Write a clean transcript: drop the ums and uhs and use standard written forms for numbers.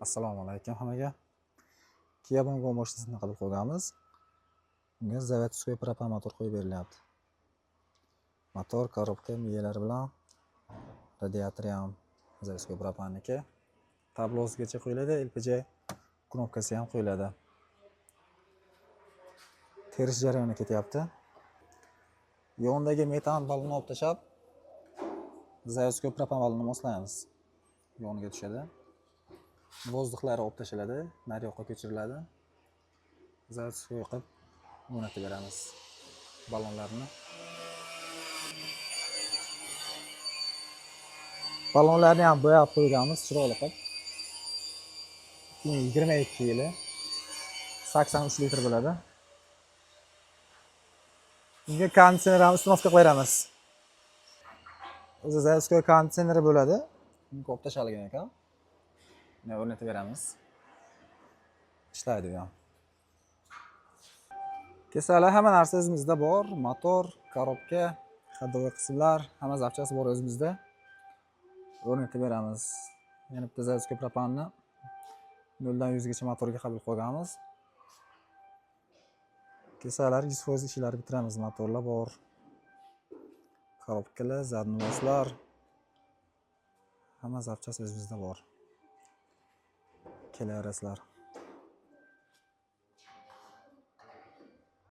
Assalomu alaykum hammaga. Kia Bongo mashinasini qilib qo'yganmiz. Unga zavodskiy propan motor qo'yib berilyapti. Motor, korobka, miyalari bilan radiatori ham zavodskiy propanniki. Tablosigacha qo'yiladi, LPG knopkasi ham qo'yiladi. Terish jarayoni ketyapti. Yondagi metan balonni olib tashlab, zavodskiy propan balonni moslaymiz. Yoniga tushadi. Vozdukhlari olib tashlanadi, nari yoqqa ko'chiriladi. Zavodskiy qilib o'rnatib beramiz ballonlarni. Ballonlarni ham bo'yab qo'yganmiz, chiroyli qilib. 22 yili 83 litr bo'ladi. Unga konditsioner ham ustinovka qo'yamiz. O'zi zavodskiy konditsioneri bo'ladi. Uni olib tashlangan ekan. Buni o'rnatib beramiz. Ishlaydi bu ham. Kesalar hamma narsa o'zimizda bor. Motor, korobka, ходовой qismlar, hamma zapchasi bor o'zimizda. O'rnatib beramiz. Yana bitta zavodskiy propanni 0 dan 100 gacha motorga qabul qilganmiz. Kesalar 100% ishlari bitiramiz. Motorlar bor. Korobkalar, zadnivoslar, hamma zapchasi o'zimizda bor. Kelaverasizlar.